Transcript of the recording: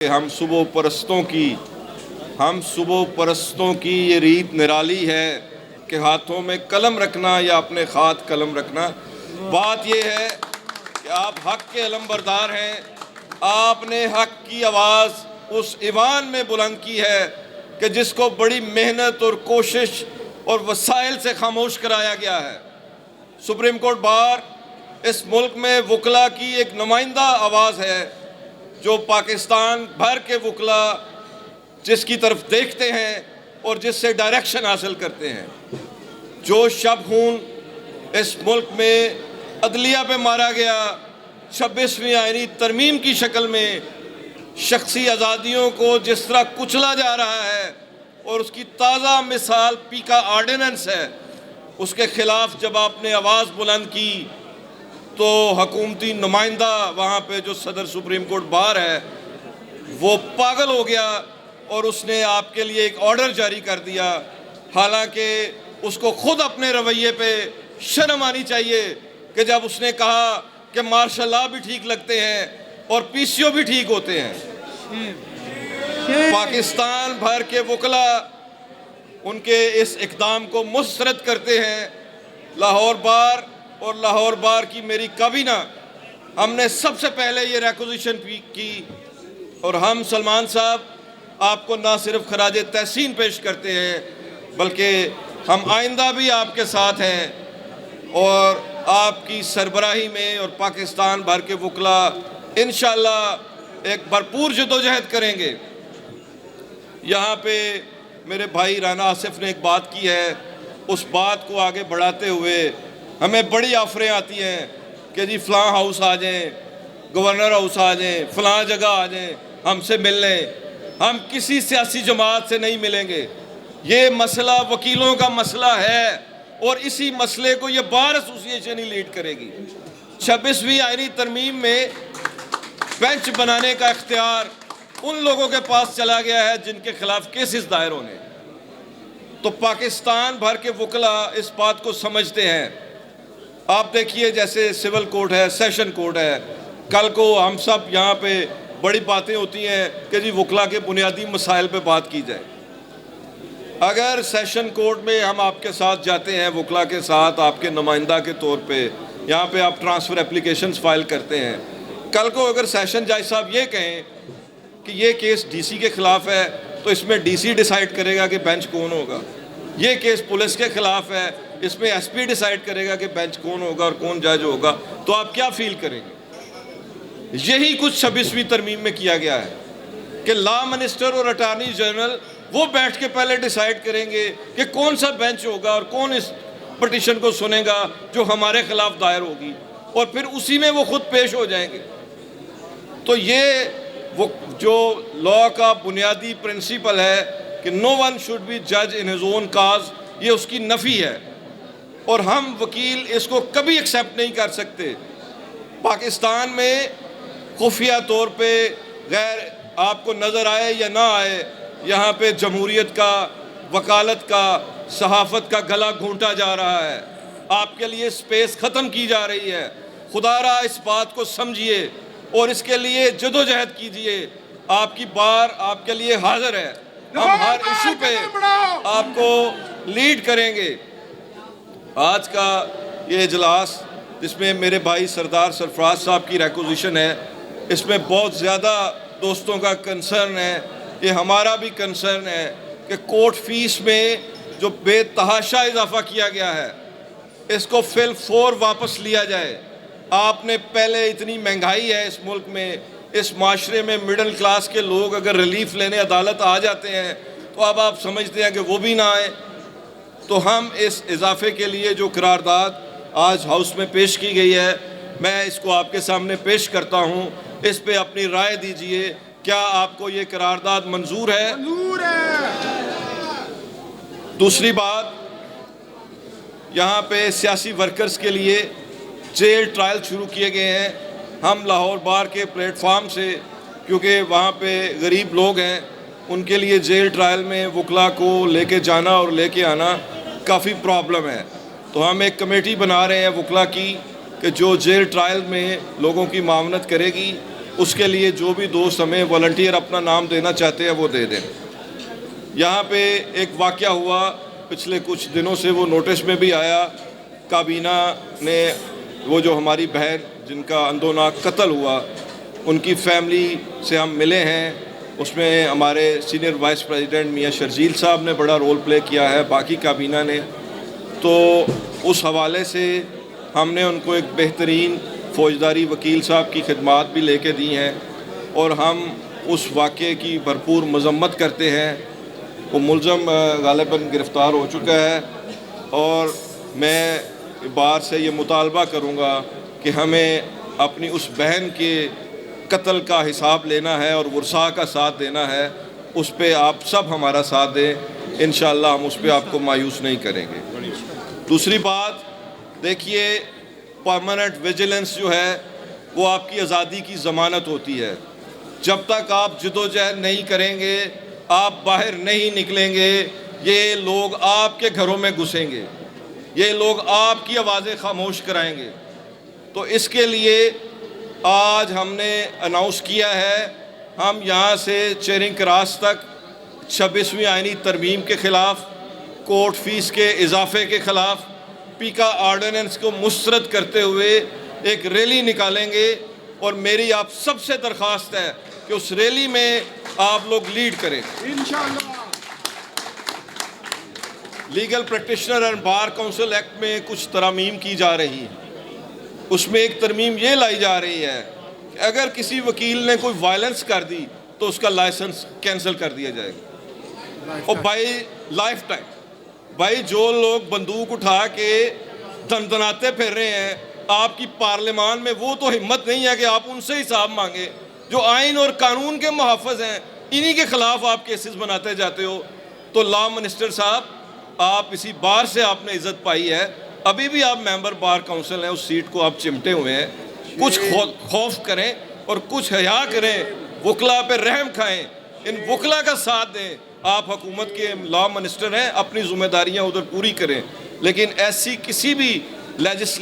हम सुबह परस्तों की ये रीत निराली है कि हाथों में कलम रखना या अपने हाथ कलम रखना। बात ये है कि आप हक के अलमबरदार हैं। आपने हक की आवाज़ उस ईवान में बुलंद की है कि जिसको बड़ी मेहनत और कोशिश और वसाइल से खामोश कराया गया है। सुप्रीम कोर्ट बार इस मुल्क में वकला की एक नुमाइंदा आवाज़ है जो पाकिस्तान भर के वकला जिसकी तरफ देखते हैं और जिससे डायरेक्शन हासिल करते हैं। जो शब खून इस मुल्क में अदलिया पे मारा गया 26वीं आईनी तरमीम की शक्ल में शख्सी आज़ादियों को जिस तरह कुचला जा रहा है और उसकी ताज़ा मिसाल पीका आर्डिनेंस है, उसके ख़िलाफ़ जब आपने आवाज़ बुलंद की तो हकूमती नुमाइंदा वहाँ पे जो सदर सुप्रीम कोर्ट बार है वो पागल हो गया और उसने आपके लिए एक ऑर्डर जारी कर दिया। हालांकि उसको खुद अपने रवैये पे शर्म आनी चाहिए कि जब उसने कहा कि मार्शल लॉ भी ठीक लगते हैं और पीसीओ भी ठीक होते हैं। पाकिस्तान भर के वकला उनके इस इक़दाम को मुस्तरद करते हैं। लाहौर बार और लाहौर बार की मेरी काबीना हमने सबसे पहले ये रिक्वेजिशन की और हम सलमान साहब आपको ना सिर्फ खराज तहसीन पेश करते हैं बल्कि हम आइंदा भी आपके साथ हैं और आपकी सरबराही में और पाकिस्तान भर के वकला इंशाअल्लाह एक भरपूर जदोजहद करेंगे। यहाँ पे मेरे भाई राना आसिफ ने एक बात की है, उस बात को आगे बढ़ाते हुए हमें बड़ी ऑफरें आती हैं कि जी फ़लाँ हाउस आ जाएं, गवर्नर हाउस आ जाएं, फ़लाँ जगह आ जाएं, हमसे मिल लें। हम किसी सियासी जमात से नहीं मिलेंगे। ये मसला वकीलों का मसला है और इसी मसले को ये बार एसोसिएशन ही लीड करेगी। 26वीं आईनी तरमीम में बेंच बनाने का इख्तियार उन लोगों के पास चला गया है जिनके खिलाफ केसेस दायर होने। तो पाकिस्तान भर के वकला इस बात को समझते हैं। आप देखिए जैसे सिविल कोर्ट है, सेशन कोर्ट है, कल को हम सब यहाँ पे बड़ी बातें होती हैं कि जी वकला के बुनियादी मसाइल पे बात की जाए। अगर सेशन कोर्ट में हम आपके साथ जाते हैं, वकला के साथ आपके नुमाइंदा के तौर पे, यहाँ पे आप ट्रांसफ़र एप्लीकेशंस फाइल करते हैं, कल को अगर सेशन जज साहब ये कहें कि ये केस डीसी के ख़िलाफ़ है तो इसमें डीसी डिसाइड करेगा कि बेंच कौन होगा। ये केस पुलिस के ख़िलाफ़ है, इसमें एसपी डिसाइड करेगा कि बेंच कौन होगा और कौन जज होगा। तो आप क्या फील करेंगे? यही कुछ 26वीं तरमीम में किया गया है कि लॉ मिनिस्टर और अटॉर्नी जनरल वो बैठ के पहले डिसाइड करेंगे कि कौन सा बेंच होगा और कौन इस पटिशन को सुनेगा जो हमारे ख़िलाफ़ दायर होगी, और फिर उसी में वो खुद पेश हो जाएंगे। तो ये वो जो लॉ का बुनियादी प्रिंसिपल है कि नो वन शुड बी जज इन हिज ओन काज, ये उसकी नफ़ी है और हम वकील इसको कभी एक्सेप्ट नहीं कर सकते। पाकिस्तान में खुफिया तौर पे गैर आपको नज़र आए या ना आए, यहाँ पे जमहूरियत का, वकालत का, सहाफ़त का गला घोंटा जा रहा है। आपके लिए स्पेस ख़त्म की जा रही है। खुदारा इस बात को समझिए और इसके लिए जदोजहद कीजिए। आपकी बार आपके लिए हाजिर है। हम हर इशू पे आपको लीड करेंगे। आज का ये इजलास जिसमें मेरे भाई सरदार सरफराज साहब की रिक्वेजिशन है, इसमें बहुत ज़्यादा दोस्तों का कंसर्न है, ये हमारा भी कंसर्न है कि कोर्ट फीस में जो बेतहाशा इजाफा किया गया है इसको फिल फोर वापस लिया जाए। आपने पहले इतनी महंगाई है इस मुल्क में, इस माशरे में मिडिल क्लास के लोग अगर रिलीफ लेने अदालत आ जाते हैं तो अब आप समझते हैं कि वो भी ना आए। तो हम इस इजाफे के लिए जो करारदाद आज हाउस में पेश की गई है, मैं इसको आपके सामने पेश करता हूँ। इस पे अपनी राय दीजिए, क्या आपको ये करारदाद मंजूर है? मंजूर है। दूसरी बात, यहाँ पे सियासी वर्कर्स के लिए जेल ट्रायल शुरू किए गए हैं। हम लाहौर बार के प्लेटफार्म से, क्योंकि वहाँ पे गरीब लोग हैं, उनके लिए जेल ट्रायल में वकला को लेके जाना और लेके आना काफ़ी प्रॉब्लम है। तो हम एक कमेटी बना रहे हैं वकला की कि जो जेल ट्रायल में लोगों की मामनत करेगी اس کے لیے جو بھی دوست ہمیں والنٹیئر اپنا نام دینا چاہتے ہیں وہ دے دیں۔ یہاں پہ ایک واقعہ ہوا پچھلے کچھ دنوں سے، وہ نوٹس میں بھی آیا، کابینہ نے وہ جو ہماری بہن جن کا اندوناک قتل ہوا ان کی فیملی سے ہم ملے ہیں، اس میں ہمارے سینئر وائس پریزیڈنٹ میاں شرجیل صاحب نے بڑا رول پلے کیا ہے، باقی کابینہ نے، تو اس حوالے سے ہم نے ان کو ایک بہترین فوجداری وکیل صاحب کی خدمات بھی لے کے دی ہیں، اور ہم اس واقعے کی بھرپور مذمت کرتے ہیں۔ وہ ملزم غالباً گرفتار ہو چکا ہے، اور میں بار سے یہ مطالبہ کروں گا کہ ہمیں اپنی اس بہن کے قتل کا حساب لینا ہے اور ورثاء کا ساتھ دینا ہے، اس پہ آپ سب ہمارا ساتھ دیں، انشاءاللہ ہم اس پہ آپ کو مایوس نہیں کریں گے۔ دوسری بات دیکھیے، پرماننٹ ویجیلنس جو ہے وہ آپ کی آزادی کی ضمانت ہوتی ہے۔ جب تک آپ جدوجہد نہیں کریں گے، آپ باہر نہیں نکلیں گے، یہ لوگ آپ کے گھروں میں گھسیں گے، یہ لوگ آپ کی آوازیں خاموش کرائیں گے۔ تو اس کے لیے آج ہم نے اناؤنس کیا ہے، ہم یہاں سے چیرنگ کراس تک 26ویں آئینی ترمیم کے خلاف، کورٹ فیس کے اضافے کے خلاف، پیکا آرڈیننس کو مسترد کرتے ہوئے ایک ریلی نکالیں گے، اور میری آپ سب سے درخواست ہے کہ اس ریلی میں آپ لوگ لیڈ کریں۔ Legal practitioner and bar council act میں کچھ ترامیم کی جا رہی ہیں، اس میں ایک ترمیم یہ لائی جا رہی ہے کہ اگر کسی وکیل نے کوئی وائلنس کر دی تو اس کا لائسنس کینسل کر دیا جائے گا، اور بائی لائف ٹائم۔ بھائی جو لوگ بندوق اٹھا کے دندناتے پھر رہے ہیں آپ کی پارلیمان میں، وہ تو ہمت نہیں ہے کہ آپ ان سے حساب مانگے، جو آئین اور قانون کے محافظ ہیں، انہی کے خلاف آپ کیسز بناتے جاتے ہو۔ تو لا منسٹر صاحب، آپ اسی بار سے آپ نے عزت پائی ہے، ابھی بھی آپ ممبر بار کونسل ہیں، اس سیٹ کو آپ چمٹے ہوئے ہیں، کچھ خوف کریں اور کچھ حیا کریں، وکلا پہ رحم کھائیں، ان وکلا کا ساتھ دیں۔ آپ حکومت کے لا منسٹر ہیں، اپنی ذمہ داریاں ادھر پوری کریں، لیکن ایسی کسی بھی